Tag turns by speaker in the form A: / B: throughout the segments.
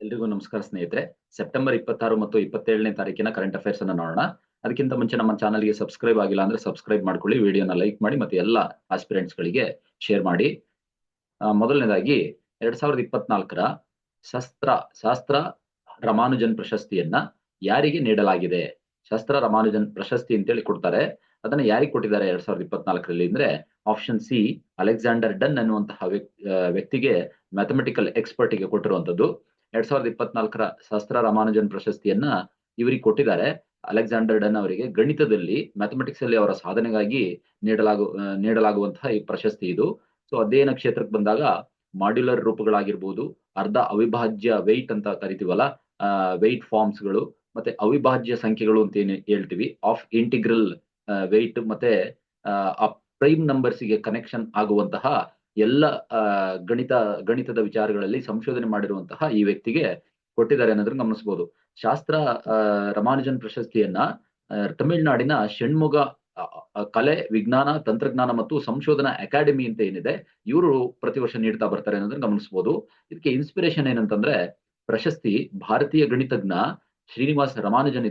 A: ಎಲ್ರಿಗೂ ನಮಸ್ಕಾರ ಸ್ನೇಹಿತರೆ. ಸೆಪ್ಟೆಂಬರ್ 26 ಮತ್ತು 27ನೇ ತಾರೀಕಿನ ಕರೆಂಟ್ ಅಫೇರ್ಸ್ ಅನ್ನ ನೋಡೋಣ. ಅದಕ್ಕಿಂತ ಮುಂಚೆ ನಮ್ಮ ಚಾನಲ್ಗೆ ಸಬ್ಸ್ಕ್ರೈಬ್ ಆಗಿಲ್ಲ ಅಂದ್ರೆ ಸಬ್ಸ್ಕ್ರೈಬ್ ಮಾಡ್ಕೊಳ್ಳಿ, ವಿಡಿಯೋನ ಲೈಕ್ ಮಾಡಿ ಮತ್ತೆ ಎಲ್ಲ ಆಸ್ಪಿರೆಂಟ್ಸ್ ಗಳಿಗೆ ಶೇರ್ ಮಾಡಿ. ಮೊದಲನೇದಾಗಿ 2024ರ ಶಾಸ್ತ್ರ ರಾಮಾನುಜನ್ ಪ್ರಶಸ್ತಿಯನ್ನ ಯಾರಿಗೆ ನೀಡಲಾಗಿದೆ? ಶಾಸ್ತ್ರ ರಾಮಾನುಜನ್ ಪ್ರಶಸ್ತಿ ಅಂತೇಳಿ ಕೊಡ್ತಾರೆ. ಅದನ್ನ ಯಾರಿಗೆ ಕೊಟ್ಟಿದ್ದಾರೆ 2024ರಲ್ಲಿ ಅಂದ್ರೆ ಆಪ್ಷನ್ ಸಿ, ಅಲೆಕ್ಸಾಂಡರ್ ಡನ್ ಅನ್ನುವಂತಹ ವ್ಯಕ್ತಿಗೆ, ಮ್ಯಾಥಮೆಟಿಕಲ್ ಎಕ್ಸ್ಪರ್ಟ್ ಗೆ ಕೊಟ್ಟಿರುವಂತದ್ದು. 2024ರ ಶಾಸ್ತ್ರ ರಾಮಾನುಜನ್ ಪ್ರಶಸ್ತಿಯನ್ನ ಇವರಿಗೆ ಕೊಟ್ಟಿದ್ದಾರೆ. ಅಲೆಕ್ಸಾಂಡರ್ ಡನ್ ಅವರಿಗೆ ಗಣಿತದಲ್ಲಿ, ಮ್ಯಾಥಮೆಟಿಕ್ಸ್ ಅಲ್ಲಿ ಅವರ ಸಾಧನೆಗಾಗಿ ನೀಡಲಾಗುವಂತಹ ಈ ಪ್ರಶಸ್ತಿ ಇದು. ಸೊ ಅಧ್ಯಯನ ಕ್ಷೇತ್ರಕ್ಕೆ ಬಂದಾಗ ಮಾಡ್ಯುಲರ್ ರೂಪಗಳಾಗಿರ್ಬೋದು, ಅರ್ಧ ಅವಿಭಾಜ್ಯ ವೆಯ್ಟ್ ಅಂತ ಕರಿತೀವಲ್ಲ, ವೆಯ್ಟ್ ಫಾರ್ಮ್ಸ್ ಗಳು, ಮತ್ತೆ ಅವಿಭಾಜ್ಯ ಸಂಖ್ಯೆಗಳು ಅಂತ ಏನ್ ಹೇಳ್ತೀವಿ, ಆಫ್ ಇಂಟಿಗ್ರಲ್ ವೆಯ್ಟ್, ಮತ್ತೆ ಪ್ರೈಮ್ ನಂಬರ್ಸ್ ಗೆ ಕನೆಕ್ಷನ್ ಆಗುವಂತಹ ಎಲ್ಲ ಗಣಿತದ ವಿಚಾರಗಳಲ್ಲಿ ಸಂಶೋಧನೆ ಮಾಡಿರುವಂತಹ ಈ ವ್ಯಕ್ತಿಗೆ ಕೊಟ್ಟಿದ್ದಾರೆ ಅನ್ನೋದನ್ನ ಗಮನಿಸಬಹುದು. ಶಾಸ್ತ್ರ ರಾಮಾನುಜನ್ ಪ್ರಶಸ್ತಿಯನ್ನ ತಮಿಳುನಾಡಿನ ಷಣ್ಮುಗ ಕಲೆ, ವಿಜ್ಞಾನ, ತಂತ್ರಜ್ಞಾನ ಮತ್ತು ಸಂಶೋಧನಾ ಅಕಾಡೆಮಿ ಅಂತ ಏನಿದೆ, ಇವರು ಪ್ರತಿ ವರ್ಷ ನೀಡ್ತಾ ಬರ್ತಾರೆ ಅನ್ನೋದನ್ನ ಗಮನಿಸಬಹುದು. ಇದಕ್ಕೆ ಇನ್ಸ್ಪಿರೇಷನ್ ಏನಂತಂದ್ರೆ, ಪ್ರಶಸ್ತಿ ಭಾರತೀಯ ಗಣಿತಜ್ಞ ಶ್ರೀನಿವಾಸ್ ರಾಮಾನುಜನ್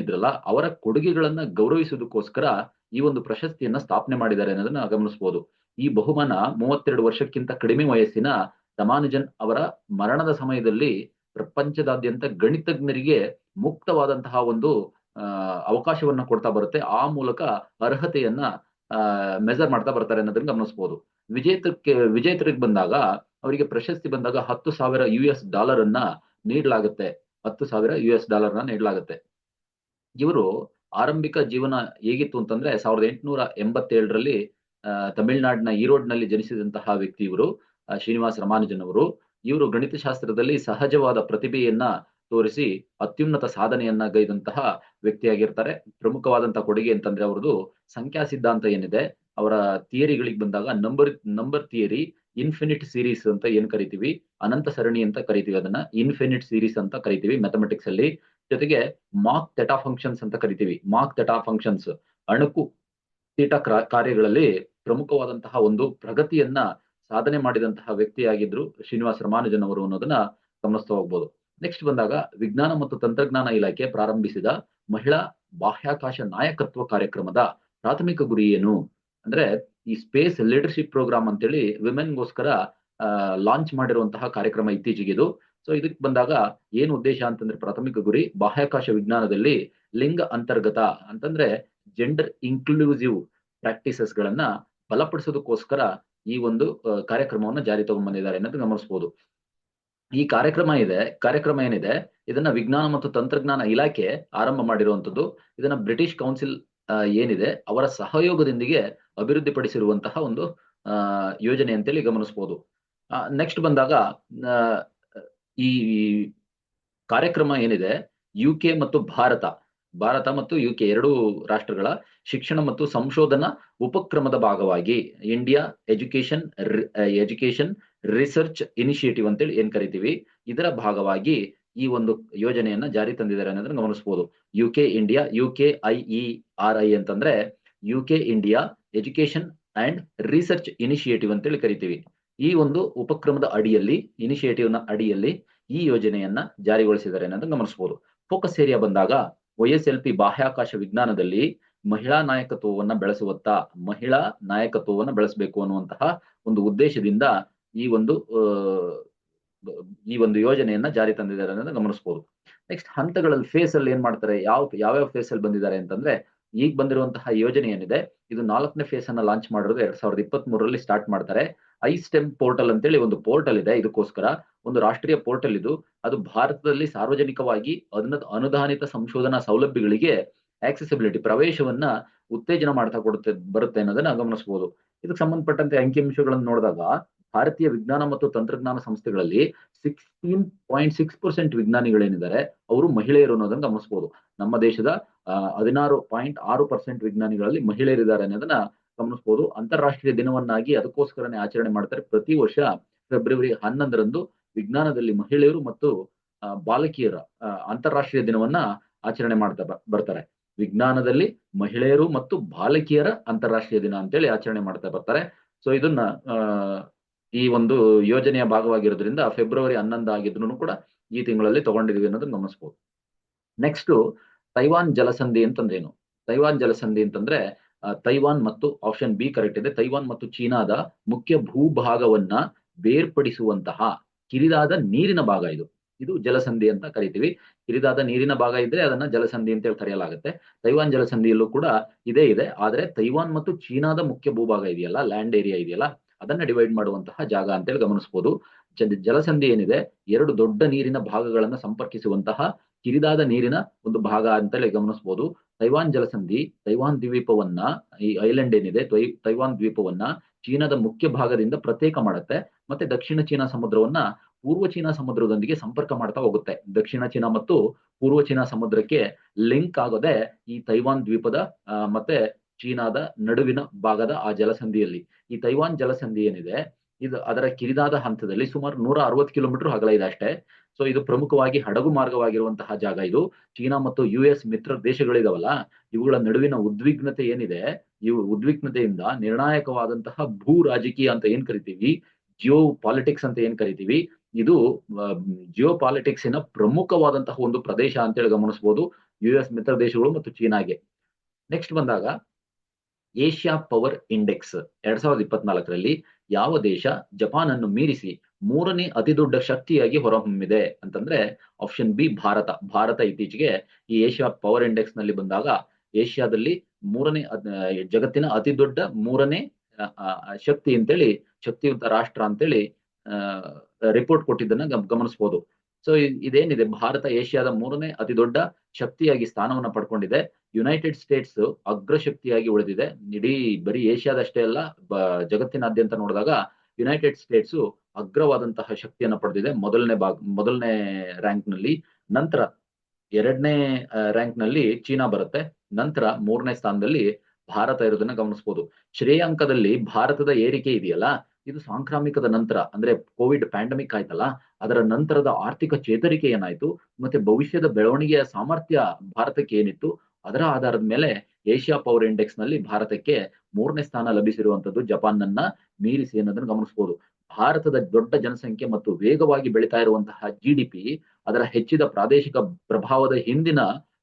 A: ಇದ್ರಲ್ಲ, ಅವರ ಕೊಡುಗೆಗಳನ್ನ ಗೌರವಿಸುವುದಕ್ಕೋಸ್ಕರ ಈ ಒಂದು ಪ್ರಶಸ್ತಿಯನ್ನ ಸ್ಥಾಪನೆ ಮಾಡಿದ್ದಾರೆ ಅನ್ನೋದನ್ನ ಗಮನಿಸಬಹುದು. ಈ ಬಹುಮಾನ 32 ವರ್ಷಕ್ಕಿಂತ ಕಡಿಮೆ ವಯಸ್ಸಿನ ರಾಮಾನುಜನ್ ಅವರ ಮರಣದ ಸಮಯದಲ್ಲಿ ಪ್ರಪಂಚದಾದ್ಯಂತ ಗಣಿತಜ್ಞರಿಗೆ ಮುಕ್ತವಾದಂತಹ ಒಂದು ಅವಕಾಶವನ್ನ ಕೊಡ್ತಾ ಬರುತ್ತೆ. ಆ ಮೂಲಕ ಅರ್ಹತೆಯನ್ನ ಮೆಜರ್ ಮಾಡ್ತಾ ಬರ್ತಾರೆ ಅನ್ನೋದನ್ನ ಗಮನಿಸಬಹುದು. ವಿಜೇತರಿಗೆ ಬಂದಾಗ, ಅವರಿಗೆ ಪ್ರಶಸ್ತಿ ಬಂದಾಗ $10,000 ಅನ್ನ ನೀಡಲಾಗುತ್ತೆ. $10,000 ಇವರು ಆರಂಭಿಕ ಜೀವನ ಹೇಗಿತ್ತು ಅಂತಂದ್ರೆ, 1887ರಲ್ಲಿ ತಮಿಳುನಾಡಿನ ಈರೋಡ್ನಲ್ಲಿ ಜನಿಸಿದಂತಹ ವ್ಯಕ್ತಿ ಇವರು, ಶ್ರೀನಿವಾಸ್ ರಾಮಾನುಜನ್ ಅವರು. ಇವರು ಗಣಿತಶಾಸ್ತ್ರದಲ್ಲಿ ಸಹಜವಾದ ಪ್ರತಿಭೆಯನ್ನ ತೋರಿಸಿ ಅತ್ಯುನ್ನತ ಸಾಧನೆಯನ್ನ ಗೈದಂತಹ ವ್ಯಕ್ತಿಯಾಗಿರ್ತಾರೆ. ಪ್ರಮುಖವಾದಂತಹ ಕೊಡುಗೆ ಅಂತಂದ್ರೆ ಅವರದು ಸಂಖ್ಯಾ ಸಿದ್ಧಾಂತ ಏನಿದೆ, ಅವರ ಥಿಯರಿಗಳಿಗೆ ಬಂದಾಗ ನಂಬರ್ ಥಿಯರಿ, ಇನ್ಫಿನಿಟ್ ಸೀರೀಸ್ ಅಂತ ಏನ್ ಕರಿತೀವಿ, ಅನಂತ ಸರಣಿ ಅಂತ ಕರಿತೀವಿ, ಅದನ್ನ ಇನ್ಫಿನಿಟ್ ಸೀರೀಸ್ ಅಂತ ಕರಿತೀವಿ ಮ್ಯಾಥಮೆಟಿಕ್ಸ್ ಅಲ್ಲಿ. ಜೊತೆಗೆ ಮಾಕ್ ಥೆಟಾ ಫಂಕ್ಷನ್ಸ್ ಅಂತ ಕರಿತೀವಿ. ಮಾಕ್ ಥೆಟಾ ಫಂಕ್ಷನ್ಸ್ ಅಣುಕು ಥೀಟಾ ಕಾರ್ಯಗಳಲ್ಲಿ ಪ್ರಮುಖವಾದಂತಹ ಒಂದು ಪ್ರಗತಿಯನ್ನ ಸಾಧನೆ ಮಾಡಿದಂತಹ ವ್ಯಕ್ತಿಯಾಗಿದ್ರು ಶ್ರೀನಿವಾಸ್ ರಾಮಾನುಜನ್ ಅವರು ಅನ್ನೋದನ್ನ ಗಮನಿಸ್ತಾ ಹೋಗ್ಬೋದು. ನೆಕ್ಸ್ಟ್ ಬಂದಾಗ, ವಿಜ್ಞಾನ ಮತ್ತು ತಂತ್ರಜ್ಞಾನ ಇಲಾಖೆ ಪ್ರಾರಂಭಿಸಿದ ಮಹಿಳಾ ಬಾಹ್ಯಾಕಾಶ ನಾಯಕತ್ವ ಕಾರ್ಯಕ್ರಮದ ಪ್ರಾಥಮಿಕ ಗುರಿ ಏನು? ಅಂದ್ರೆ ಈ ಸ್ಪೇಸ್ ಲೀಡರ್ಶಿಪ್ ಪ್ರೋಗ್ರಾಮ್ ಅಂತೇಳಿ ವಿಮೆನ್ಗೋಸ್ಕರ ಲಾಂಚ್ ಮಾಡಿರುವಂತಹ ಕಾರ್ಯಕ್ರಮ ಇತ್ತೀಚೆಗಿದು. ಸೊ ಇದಕ್ಕೆ ಬಂದಾಗ ಏನು ಉದ್ದೇಶ ಅಂತಂದ್ರೆ, ಪ್ರಾಥಮಿಕ ಗುರಿ ಬಾಹ್ಯಾಕಾಶ ವಿಜ್ಞಾನದಲ್ಲಿ ಲಿಂಗ ಅಂತರ್ಗತ ಅಂತಂದ್ರೆ ಜೆಂಡರ್ ಇನ್ಕ್ಲೂಸಿವ್ ಪ್ರಾಕ್ಟೀಸಸ್ ಗಳನ್ನ ಬಲಪಡಿಸೋದಕ್ಕೋಸ್ಕರ ಈ ಒಂದು ಕಾರ್ಯಕ್ರಮವನ್ನು ಜಾರಿ ತಗೊಂಡ್ಬಂದಿದ್ದಾರೆ ಅನ್ನೋದು ಗಮನಿಸಬಹುದು. ಈ ಕಾರ್ಯಕ್ರಮ ಏನಿದೆ, ಇದನ್ನ ವಿಜ್ಞಾನ ಮತ್ತು ತಂತ್ರಜ್ಞಾನ ಇಲಾಖೆ ಆರಂಭ ಮಾಡಿರುವಂತದ್ದು. ಇದನ್ನ ಬ್ರಿಟಿಷ್ ಕೌನ್ಸಿಲ್ ಏನಿದೆ ಅವರ ಸಹಯೋಗದೊಂದಿಗೆ ಅಭಿವೃದ್ಧಿಪಡಿಸಿರುವಂತಹ ಒಂದು ಯೋಜನೆ ಅಂತೇಳಿ ಗಮನಿಸಬಹುದು. ನೆಕ್ಸ್ಟ್ ಬಂದಾಗ, ಈ ಕಾರ್ಯಕ್ರಮ ಏನಿದೆ, ಯುಕೆ ಮತ್ತು ಭಾರತ ಮತ್ತು ಯುಕೆ ಎರಡೂ ರಾಷ್ಟ್ರಗಳ ಶಿಕ್ಷಣ ಮತ್ತು ಸಂಶೋಧನಾ ಉಪಕ್ರಮದ ಭಾಗವಾಗಿ ಇಂಡಿಯಾ ಎಜುಕೇಶನ್ ರಿಸರ್ಚ್ ಇನಿಷಿಯೇಟಿವ್ ಅಂತೇಳಿ ಏನ್ ಕರಿತೀವಿ, ಇದರ ಭಾಗವಾಗಿ ಈ ಒಂದು ಯೋಜನೆಯನ್ನ ಜಾರಿ ತಂದಿದ್ದಾರೆ ಅನ್ನೋದನ್ನ ಗಮನಿಸಬಹುದು. UKIERI ಅಂತಂದ್ರೆ UK India education and research initiative ಅಂತೇಳಿ ಕರಿತೀವಿ. ಈ ಒಂದು ಉಪಕ್ರಮದ ಇನಿಷಿಯೇಟಿವ್ ನ ಅಡಿಯಲ್ಲಿ ಈ ಯೋಜನೆಯನ್ನ ಜಾರಿಗೊಳಿಸಿದ್ದಾರೆ ಅನ್ನೋದನ್ನ ಗಮನಿಸಬಹುದು. ಫೋಕಸ್ ಏರಿಯಾ ಬಂದಾಗ, OSLP ಬಾಹ್ಯಾಕಾಶ ವಿಜ್ಞಾನದಲ್ಲಿ ಮಹಿಳಾ ನಾಯಕತ್ವವನ್ನ ಬೆಳೆಸಬೇಕು ಅನ್ನುವಂತಹ ಒಂದು ಉದ್ದೇಶದಿಂದ ಈ ಒಂದು ಯೋಜನೆಯನ್ನ ಜಾರಿ ತಂದಿದ್ದಾರೆ ಅನ್ನೋದನ್ನ ಗಮನಿಸಬಹುದು. ನೆಕ್ಸ್ಟ್ ಹಂತಗಳಲ್ಲಿ, ಫೇಸ್ ಅಲ್ಲಿ ಏನ್ ಮಾಡ್ತಾರೆ, ಯಾವ್ಯಾವ ಫೇಸ್ ಅಲ್ಲಿ ಬಂದಿದ್ದಾರೆ ಅಂತಂದ್ರೆ, ಈಗ ಬಂದಿರುವಂತಹ ಯೋಜನೆ ಏನಿದೆ, ಇದು 4ನೇ ಫೇಸ್ ಅನ್ನ ಲಾಂಚ್ ಮಾಡಿರೋದು 2023ರಲ್ಲಿ ಸ್ಟಾರ್ಟ್ ಮಾಡ್ತಾರೆ. ಐಸ್ಟೆಮ್ ಪೋರ್ಟಲ್ ಅಂತೇಳಿ ಒಂದು ಪೋರ್ಟಲ್ ಇದೆ. ಇದಕ್ಕೋಸ್ಕರ ಒಂದು ರಾಷ್ಟ್ರೀಯ ಪೋರ್ಟಲ್ ಇದು. ಅದು ಭಾರತದಲ್ಲಿ ಸಾರ್ವಜನಿಕವಾಗಿ ಅನುದಾನಿತ ಸಂಶೋಧನಾ ಸೌಲಭ್ಯಗಳಿಗೆ ಆಕ್ಸೆಸಿಬಿಲಿಟಿ, ಪ್ರವೇಶವನ್ನ ಉತ್ತೇಜನ ಮಾಡ್ತಾ ಬರುತ್ತೆ ಅನ್ನೋದನ್ನ ಗಮನಿಸಬಹುದು. ಇದಕ್ಕೆ ಸಂಬಂಧಪಟ್ಟಂತೆ ಅಂಕಿಅಂಶಗಳನ್ನು ನೋಡಿದಾಗ, ಭಾರತೀಯ ವಿಜ್ಞಾನ ಮತ್ತು ತಂತ್ರಜ್ಞಾನ ಸಂಸ್ಥೆಗಳಲ್ಲಿ 16.6% ವಿಜ್ಞಾನಿಗಳೇನಿದ್ದಾರೆ ಅವರು ಮಹಿಳೆಯರು ಅನ್ನೋದನ್ನ ಗಮನಿಸಬಹುದು. ನಮ್ಮ ದೇಶದ 16.6% ವಿಜ್ಞಾನಿಗಳಲ್ಲಿ ಮಹಿಳೆಯರಿದ್ದಾರೆ ಅನ್ನೋದನ್ನ ಗಮನಿಸಬಹುದು. ಅಂತಾರಾಷ್ಟ್ರೀಯ ದಿನವನ್ನಾಗಿ ಅದಕ್ಕೋಸ್ಕರನೇ ಆಚರಣೆ ಮಾಡ್ತಾರೆ. ಪ್ರತಿ ವರ್ಷ ಫೆಬ್ರವರಿ 11ರಂದು ವಿಜ್ಞಾನದಲ್ಲಿ ಮಹಿಳೆಯರು ಮತ್ತು ಬಾಲಕಿಯರ ಅಂತಾರಾಷ್ಟ್ರೀಯ ದಿನವನ್ನ ಆಚರಣೆ ಮಾಡ್ತಾ ಬರ್ತಾರೆ. ವಿಜ್ಞಾನದಲ್ಲಿ ಮಹಿಳೆಯರು ಮತ್ತು ಬಾಲಕಿಯರ ಅಂತಾರಾಷ್ಟ್ರೀಯ ದಿನ ಅಂತೇಳಿ ಆಚರಣೆ ಮಾಡ್ತಾ ಬರ್ತಾರೆ. ಸೊ ಇದನ್ನ ಈ ಒಂದು ಯೋಜನೆಯ ಭಾಗವಾಗಿರೋದ್ರಿಂದ ಫೆಬ್ರವರಿ 11 ಆಗಿದ್ರು ಕೂಡ ಈ ತಿಂಗಳಲ್ಲಿ ತಗೊಂಡಿದೀವಿ ಅನ್ನೋದನ್ನ ಗಮನಿಸಬಹುದು. ನೆಕ್ಸ್ಟ್ ತೈವಾನ್ ಜಲಸಂಧಿ ಅಂತಂದ್ರೇನು? ತೈವಾನ್ ಜಲಸಂಧಿ ಅಂತಂದ್ರೆ ತೈವಾನ್ ಮತ್ತು ಆಪ್ಷನ್ ಬಿ ಕರೆಕ್ಟ್ ಇದೆ. ತೈವಾನ್ ಮತ್ತು ಚೀನಾದ ಮುಖ್ಯ ಭೂಭಾಗವನ್ನ ಬೇರ್ಪಡಿಸುವಂತಹ ಕಿರಿದಾದ ನೀರಿನ ಭಾಗ ಇದು. ಇದು ಜಲಸಂಧಿ ಅಂತ ಕರಿತೀವಿ. ಕಿರಿದಾದ ನೀರಿನ ಭಾಗ ಇದ್ರೆ ಅದನ್ನ ಜಲಸಂಧಿ ಅಂತ ಹೇಳಿ ಕರೆಯಲಾಗುತ್ತೆ. ತೈವಾನ್ ಜಲಸಂಧಿಯಲ್ಲೂ ಕೂಡ ಇದೇ ಇದೆ. ಆದ್ರೆ ತೈವಾನ್ ಮತ್ತು ಚೀನಾದ ಮುಖ್ಯ ಭೂಭಾಗ ಇದೆಯಲ್ಲ, ಲ್ಯಾಂಡ್ ಏರಿಯಾ ಇದೆಯಲ್ಲ, ಅದನ್ನ ಡಿವೈಡ್ ಮಾಡುವಂತಹ ಜಾಗ ಅಂತೇಳಿ ಗಮನಿಸಬಹುದು. ಜಲಸಂಧಿ ಏನಿದೆ, ಎರಡು ದೊಡ್ಡ ನೀರಿನ ಭಾಗಗಳನ್ನ ಸಂಪರ್ಕಿಸುವಂತಹ ಕಿರಿದಾದ ನೀರಿನ ಒಂದು ಭಾಗ ಅಂತೇಳಿ ಗಮನಿಸಬಹುದು. ತೈವಾನ್ ಜಲಸಂಧಿ ತೈವಾನ್ ದ್ವೀಪವನ್ನ, ಈ ಐಲ್ಯಾಂಡ್ ಏನಿದೆ ತೈವಾನ್ ದ್ವೀಪವನ್ನ ಚೀನಾದ ಮುಖ್ಯ ಭಾಗದಿಂದ ಪ್ರತ್ಯೇಕ ಮಾಡುತ್ತೆ. ಮತ್ತೆ ದಕ್ಷಿಣ ಚೀನಾ ಸಮುದ್ರವನ್ನ ಪೂರ್ವ ಚೀನಾ ಸಮುದ್ರದೊಂದಿಗೆ ಸಂಪರ್ಕ ಮಾಡ್ತಾ ಹೋಗುತ್ತೆ. ದಕ್ಷಿಣ ಚೀನಾ ಮತ್ತು ಪೂರ್ವ ಚೀನಾ ಸಮುದ್ರಕ್ಕೆ ಲಿಂಕ್ ಆಗೋದೆ ಈ ತೈವಾನ್ ದ್ವೀಪದ ಮತ್ತೆ ಚೀನಾದ ನಡುವಿನ ಭಾಗದ ಆ ಜಲಸಂಧಿಯಲ್ಲಿ. ಈ ತೈವಾನ್ ಜಲಸಂಧಿ ಏನಿದೆ, ಇದು ಅದರ ಕಿರಿದಾದ ಹಂತದಲ್ಲಿ ಸುಮಾರು 160 ಕಿಲೋಮೀಟರ್ ಅಗಲ ಇದೆ ಅಷ್ಟೇ. ಸೊ ಇದು ಪ್ರಮುಖವಾಗಿ ಹಡಗು ಮಾರ್ಗವಾಗಿರುವಂತಹ ಜಾಗ. ಇದು ಚೀನಾ ಮತ್ತು US ಮಿತ್ರ ದೇಶಗಳಿದಾವಲ್ಲ, ಇವುಗಳ ನಡುವಿನ ಉದ್ವಿಗ್ನತೆ ಏನಿದೆ, ಈ ಉದ್ವಿಗ್ನತೆಯಿಂದ ನಿರ್ಣಾಯಕವಾದಂತಹ ಭೂ ರಾಜಕೀಯ ಅಂತ ಏನ್ ಕರಿತೀವಿ, ಜಿಯೋ ಪಾಲಿಟಿಕ್ಸ್ ಅಂತ ಏನ್ ಕರಿತೀವಿ, ಇದು ಜಿಯೋ ಪಾಲಿಟಿಕ್ಸಿನ ಪ್ರಮುಖವಾದಂತಹ ಒಂದು ಪ್ರದೇಶ ಅಂತೇಳಿ ಗಮನಿಸಬಹುದು US ಮಿತ್ರ ದೇಶಗಳು ಮತ್ತು ಚೀನಾಗೆ. ನೆಕ್ಸ್ಟ್ ಬಂದಾಗ ಏಷ್ಯಾ ಪವರ್ ಇಂಡೆಕ್ಸ್ 2024ರಲ್ಲಿ ಯಾವ ದೇಶ ಜಪಾನ್ ಅನ್ನು ಮೀರಿಸಿ 3ನೇ ಅತಿ ದೊಡ್ಡ ಶಕ್ತಿಯಾಗಿ ಹೊರಹೊಮ್ಮಿದೆ ಅಂತಂದ್ರೆ ಆಪ್ಷನ್ ಬಿ ಭಾರತ. ಭಾರತ ಇತ್ತೀಚೆಗೆ ಈ ಏಷ್ಯಾ ಪವರ್ ಇಂಡೆಕ್ಸ್ ನಲ್ಲಿ ಬಂದಾಗ ಏಷ್ಯಾದಲ್ಲಿ ಜಗತ್ತಿನ ಅತಿ ದೊಡ್ಡ 3ನೇ ಶಕ್ತಿ ಅಂತೇಳಿ, ಶಕ್ತಿಯುತ ರಾಷ್ಟ್ರ ಅಂತೇಳಿ ರಿಪೋರ್ಟ್ ಕೊಟ್ಟಿದ್ದನ್ನ ಗಮನಿಸಬಹುದು. ಸೊ ಇದೇನಿದೆ, ಭಾರತ ಏಷ್ಯಾದ 3ನೇ ಅತಿ ದೊಡ್ಡ ಶಕ್ತಿಯಾಗಿ ಸ್ಥಾನವನ್ನ ಪಡ್ಕೊಂಡಿದೆ. ಯುನೈಟೆಡ್ ಸ್ಟೇಟ್ಸ್ ಅಗ್ರಶಕ್ತಿಯಾಗಿ ಉಳಿದಿದೆ. ಇಡೀ ಬರೀ ಏಷ್ಯಾದಷ್ಟೇ ಅಲ್ಲ, ಜಗತ್ತಿನಾದ್ಯಂತ ನೋಡಿದಾಗ ಯುನೈಟೆಡ್ ಸ್ಟೇಟ್ಸ್ ಅಗ್ರವಾದಂತಹ ಶಕ್ತಿಯನ್ನ ಪಡೆದಿದೆ ಮೊದಲನೇ ರ್ಯಾಂಕ್ ನಲ್ಲಿ. ನಂತರ 2ನೇ ರ್ಯಾಂಕ್ ನಲ್ಲಿ ಚೀನಾ ಬರುತ್ತೆ. ನಂತರ 3ನೇ ಸ್ಥಾನದಲ್ಲಿ ಭಾರತ ಇರೋದನ್ನ ಗಮನಿಸಬಹುದು. ಶ್ರೇಯಾಂಕದಲ್ಲಿ ಭಾರತದ ಏರಿಕೆ ಇದೆಯಲ್ಲ, ಇದು ಸಾಂಕ್ರಾಮಿಕದ ನಂತರ ಅಂದ್ರೆ ಕೋವಿಡ್ ಪ್ಯಾಂಡಮಿಕ್ ಆಯ್ತಲ್ಲ, ಅದರ ನಂತರದ ಆರ್ಥಿಕ ಚೇತರಿಕೆ ಏನಾಯ್ತು ಮತ್ತೆ ಭವಿಷ್ಯದ ಬೆಳವಣಿಗೆಯ ಸಾಮರ್ಥ್ಯ ಭಾರತಕ್ಕೆ ಏನಿತ್ತು, ಅದರ ಆಧಾರದ ಮೇಲೆ ಏಷ್ಯಾ ಪವರ್ ಇಂಡೆಕ್ಸ್ ನಲ್ಲಿ ಭಾರತಕ್ಕೆ 3ನೇ ಸ್ಥಾನ ಲಭಿಸಿರುವಂತದ್ದು, ಜಪಾನ್ನ ಮೀರಿಸಿ ಅನ್ನೋದನ್ನು ಗಮನಿಸಬಹುದು. ಭಾರತದ ದೊಡ್ಡ ಜನಸಂಖ್ಯೆ ಮತ್ತು ವೇಗವಾಗಿ ಬೆಳೀತಾ ಇರುವಂತಹ GDP, ಅದರ ಹೆಚ್ಚಿದ ಪ್ರಾದೇಶಿಕ ಪ್ರಭಾವದ ಹಿಂದಿನ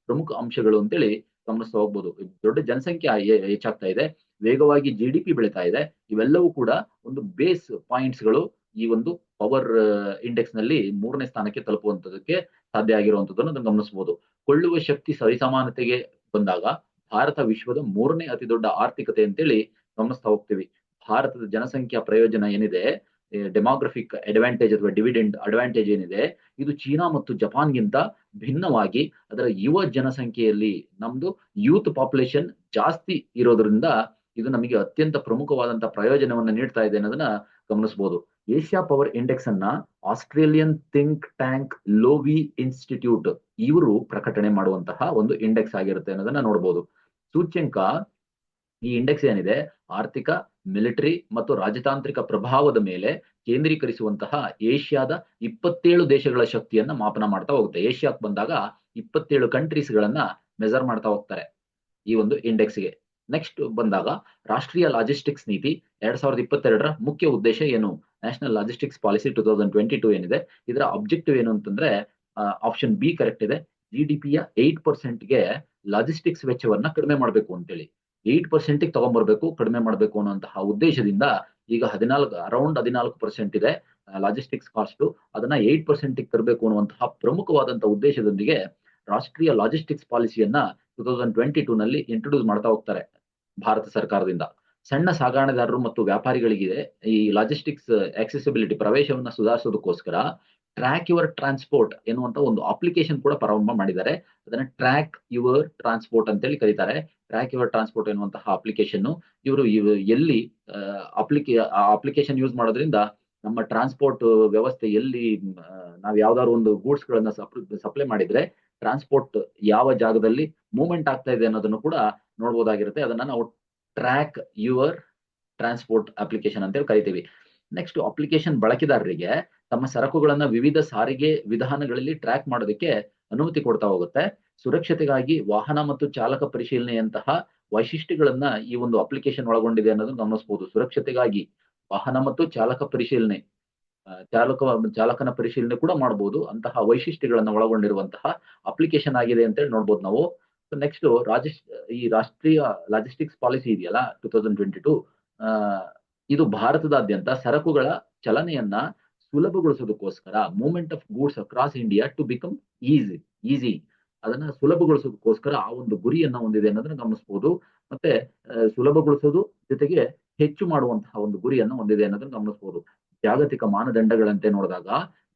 A: ಪ್ರಮುಖ ಅಂಶಗಳು ಅಂತೇಳಿ ಗಮನಿಸ್ತಾ ಹೋಗ್ಬೋದು. ದೊಡ್ಡ ಜನಸಂಖ್ಯೆ ಹೆಚ್ಚಾಗ್ತಾ ಇದೆ, ವೇಗವಾಗಿ GDP ಬೆಳೀತಾ ಇದೆ. ಇವೆಲ್ಲವೂ ಕೂಡ ಒಂದು ಬೇಸ್ ಪಾಯಿಂಟ್ಸ್ ಗಳು ಈ ಒಂದು ಪವರ್ ಇಂಡೆಕ್ಸ್ ನಲ್ಲಿ 3ನೇ ಸ್ಥಾನಕ್ಕೆ ತಲುಪುವಂತದಕ್ಕೆ ಸಾಧ್ಯ ಆಗಿರುವಂತದ್ದನ್ನು ಗಮನಿಸಬಹುದು. ಕೊಳ್ಳುವ ಶಕ್ತಿ ಸರಿಸಮಾನತೆಗೆ ಬಂದಾಗ ಭಾರತ ವಿಶ್ವದ 3ನೇ ಅತಿ ದೊಡ್ಡ ಆರ್ಥಿಕತೆ ಅಂತೇಳಿ ಗಮನಿಸ್ತಾ ಹೋಗ್ತೀವಿ. ಭಾರತದ ಜನಸಂಖ್ಯಾ ಪ್ರಯೋಜನ ಏನಿದೆ, ಡೆಮೋಗ್ರಫಿಕ್ ಅಡ್ವಾಂಟೇಜ್ ಅಥವಾ ಡಿವಿಡೆಂಡ್ ಅಡ್ವಾಂಟೇಜ್ ಏನಿದೆ, ಇದು ಚೀನಾ ಮತ್ತು ಜಪಾನ್ಗಿಂತ ಭಿನ್ನವಾಗಿ ಅದರ ಯುವ ಜನಸಂಖ್ಯೆಯಲ್ಲಿ ನಮ್ದು ಯೂತ್ ಪಾಪ್ಯುಲೇಷನ್ ಜಾಸ್ತಿ ಇರೋದ್ರಿಂದ ಇದು ನಮಗೆ ಅತ್ಯಂತ ಪ್ರಮುಖವಾದಂತಹ ಪ್ರಯೋಜನವನ್ನು ನೀಡ್ತಾ ಇದೆ ಅನ್ನೋದನ್ನ ಗಮನಿಸಬಹುದು. ಏಷ್ಯಾ ಪವರ್ ಇಂಡೆಕ್ಸ್ ಅನ್ನ ಆಸ್ಟ್ರೇಲಿಯನ್ ಥಿಂಕ್ ಟ್ಯಾಂಕ್ ಲೋವಿ ಇನ್ಸ್ಟಿಟ್ಯೂಟ್ ಇವರು ಪ್ರಕಟಣೆ ಮಾಡುವಂತಹ ಒಂದು ಇಂಡೆಕ್ಸ್ ಆಗಿರುತ್ತೆ ಅನ್ನೋದನ್ನ ನೋಡಬಹುದು. ಸೂಚ್ಯಂಕ, ಈ ಇಂಡೆಕ್ಸ್ ಏನಿದೆ, ಆರ್ಥಿಕ, ಮಿಲಿಟರಿ ಮತ್ತು ರಾಜತಾಂತ್ರಿಕ ಪ್ರಭಾವದ ಮೇಲೆ ಕೇಂದ್ರೀಕರಿಸುವಂತಹ ಏಷ್ಯಾದ 27 ದೇಶಗಳ ಶಕ್ತಿಯನ್ನ ಮಾಪನ ಮಾಡ್ತಾ ಹೋಗುತ್ತೆ. ಏಷ್ಯಾಕ್ ಬಂದಾಗ 27 ಕಂಟ್ರೀಸ್ ಗಳನ್ನ ಮೆಜರ್ ಮಾಡ್ತಾ ಹೋಗ್ತಾರೆ ಈ ಒಂದು ಇಂಡೆಕ್ಸ್ಗೆ. ನೆಕ್ಸ್ಟ್ ಬಂದಾಗ ರಾಷ್ಟ್ರೀಯ ಲಾಜಿಸ್ಟಿಕ್ಸ್ ನೀತಿ 2022ರ ಮುಖ್ಯ ಉದ್ದೇಶ ಏನು? ನ್ಯಾಷನಲ್ ಲಾಜಿಸ್ಟಿಕ್ಸ್ ಪಾಲಿಸಿ 2022 ಏನಿದೆ, ಇದರ ಅಬ್ಜೆಕ್ಟಿವ್ ಏನು ಅಂತಂದ್ರೆ ಆಪ್ಷನ್ ಬಿ ಕರೆಕ್ಟ್ ಇದೆ. GDPಯ 8%ಗೆ ಲಾಜಿಸ್ಟಿಕ್ಸ್ ವೆಚ್ಚವನ್ನ ಕಡಿಮೆ ಮಾಡಬೇಕು ಅಂತೇಳಿ, 8% ತಗೊಂಡ್ಬರ್ಬೇಕು, ಕಡಿಮೆ ಮಾಡಬೇಕು ಅನ್ನುವಂತಹ ಉದ್ದೇಶದಿಂದ ಈಗ ಅರೌಂಡ್ 14% ಇದೆ ಲಾಜಿಸ್ಟಿಕ್ಸ್ ಕಾಸ್ಟ್, ಅದನ್ನ 8% ತರಬೇಕು ಅನ್ನುವಂತಹ ಪ್ರಮುಖವಾದಂತಹ ಉದ್ದೇಶದೊಂದಿಗೆ ರಾಷ್ಟ್ರೀಯ ಲಾಜಿಸ್ಟಿಕ್ಸ್ ಪಾಲಿಸಿಯನ್ನ 2022 ನಲ್ಲಿ ಇಂಟ್ರೊಡ್ಯೂಸ್ ಮಾಡ್ತಾ ಹೋಗ್ತಾರೆ ಭಾರತ ಸರ್ಕಾರದಿಂದ. ಸಣ್ಣ ಸಾಗಾಣೆದಾರರು ಮತ್ತು ವ್ಯಾಪಾರಿಗಳಿಗೆ ಈ ಲಾಜಿಸ್ಟಿಕ್ಸ್ ಆಕ್ಸೆಸಿಬಿಲಿಟಿ ಪ್ರವೇಶವನ್ನ ಸುಧಾರಿಸೋದಕ್ಕೋಸ್ಕರ ಟ್ರ್ಯಾಕ್ ಯುವರ್ ಟ್ರಾನ್ಸ್ಪೋರ್ಟ್ ಎನ್ನುವಂತ ಒಂದು ಅಪ್ಲಿಕೇಶನ್ ಕೂಡ ಪ್ರಾರಂಭ ಮಾಡಿದ್ದಾರೆ. ಅದನ್ನ ಟ್ರ್ಯಾಕ್ ಯುವರ್ ಟ್ರಾನ್ಸ್ಪೋರ್ಟ್ ಅಂತೇಳಿ ಕರೀತಾರೆ. ಟ್ರ್ಯಾಕ್ ಯುವರ್ ಟ್ರಾನ್ಸ್ಪೋರ್ಟ್ ಎನ್ನುವಂತಹ ಅಪ್ಲಿಕೇಶನ್ ಇವರು ಎಲ್ಲಿ ಅಪ್ಲಿಕೇಶನ್ ಯೂಸ್ ಮಾಡೋದ್ರಿಂದ ನಮ್ಮ ಟ್ರಾನ್ಸ್ಪೋರ್ಟ್ ವ್ಯವಸ್ಥೆ ಎಲ್ಲಿ ನಾವು ಯಾವ್ದಾದ್ರು ಒಂದು ಗೂಡ್ಸ್ ಗಳನ್ನ ಸಪ್ಲೈ ಮಾಡಿದ್ರೆ ಟ್ರಾನ್ಸ್ಪೋರ್ಟ್ ಯಾವ ಜಾಗದಲ್ಲಿ ಮೂವ್ಮೆಂಟ್ ಆಗ್ತಾ ಇದೆ ಅನ್ನೋದನ್ನು ಕೂಡ ನೋಡ್ಬೋದಾಗಿರುತ್ತೆ. ಅದನ್ನ ನಾವು ಟ್ರ್ಯಾಕ್ ಯುವರ್ ಟ್ರಾನ್ಸ್ಪೋರ್ಟ್ ಅಪ್ಲಿಕೇಶನ್ ಅಂತೇಳಿ ಕರಿತೀವಿ. ನೆಕ್ಸ್ಟ್, ಅಪ್ಲಿಕೇಶನ್ ಬಳಕೆದಾರರಿಗೆ ತಮ್ಮ ಸರಕುಗಳನ್ನ ವಿವಿಧ ಸಾರಿಗೆ ವಿಧಾನಗಳಲ್ಲಿ ಟ್ರ್ಯಾಕ್ ಮಾಡೋದಕ್ಕೆ ಅನುಮತಿ ಕೊಡ್ತಾ ಹೋಗುತ್ತೆ. ಸುರಕ್ಷತೆಗಾಗಿ ವಾಹನ ಮತ್ತು ಚಾಲಕ ಪರಿಶೀಲನೆಯಂತಹ ವೈಶಿಷ್ಟ್ಯಗಳನ್ನ ಈ ಒಂದು ಅಪ್ಲಿಕೇಶನ್ ಒಳಗೊಂಡಿದೆ ಅನ್ನೋದನ್ನ ಗಮನಿಸಬಹುದು. ಸುರಕ್ಷತೆಗಾಗಿ ವಾಹನ ಮತ್ತು ಚಾಲಕ ಪರಿಶೀಲನೆ, ಚಾಲಕನ ಪರಿಶೀಲನೆ ಕೂಡ ಮಾಡಬಹುದು. ಅಂತಹ ವೈಶಿಷ್ಟ್ಯಗಳನ್ನ ಒಳಗೊಂಡಿರುವಂತಹ ಅಪ್ಲಿಕೇಶನ್ ಆಗಿದೆ ಅಂತೇಳಿ ನೋಡ್ಬೋದು ನಾವು. ನೆಕ್ಸ್ಟ್ ಈ ರಾಷ್ಟ್ರೀಯ ಲಾಜಿಸ್ಟಿಕ್ಸ್ ಪಾಲಿಸಿ ಇದೆಯಲ್ಲ 2022, ಇದು ಭಾರತದಾದ್ಯಂತ ಸರಕುಗಳ ಚಲನೆಯನ್ನ ಸುಲಭಗೊಳಿಸೋದಕ್ಕೋಸ್ಕರ, movement of goods across India to become easy, ಅದನ್ನ ಸುಲಭಗೊಳಿಸೋದಕ್ಕೋಸ್ಕರ ಆ ಒಂದು ಗುರಿಯನ್ನ ಹೊಂದಿದೆ ಅನ್ನೋದನ್ನ ಗಮನಿಸಬಹುದು. ಮತ್ತೆ ಸುಲಭಗೊಳಿಸೋದು ಜೊತೆಗೆ ಹೆಚ್ಚು ಮಾಡುವಂತಹ ಒಂದು ಗುರಿಯನ್ನ ಹೊಂದಿದೆ ಅನ್ನೋದನ್ನ ಗಮನಿಸಬಹುದು. ಜಾಗತಿಕ ಮಾನದಂಡಗಳಂತೆ ನೋಡಿದಾಗ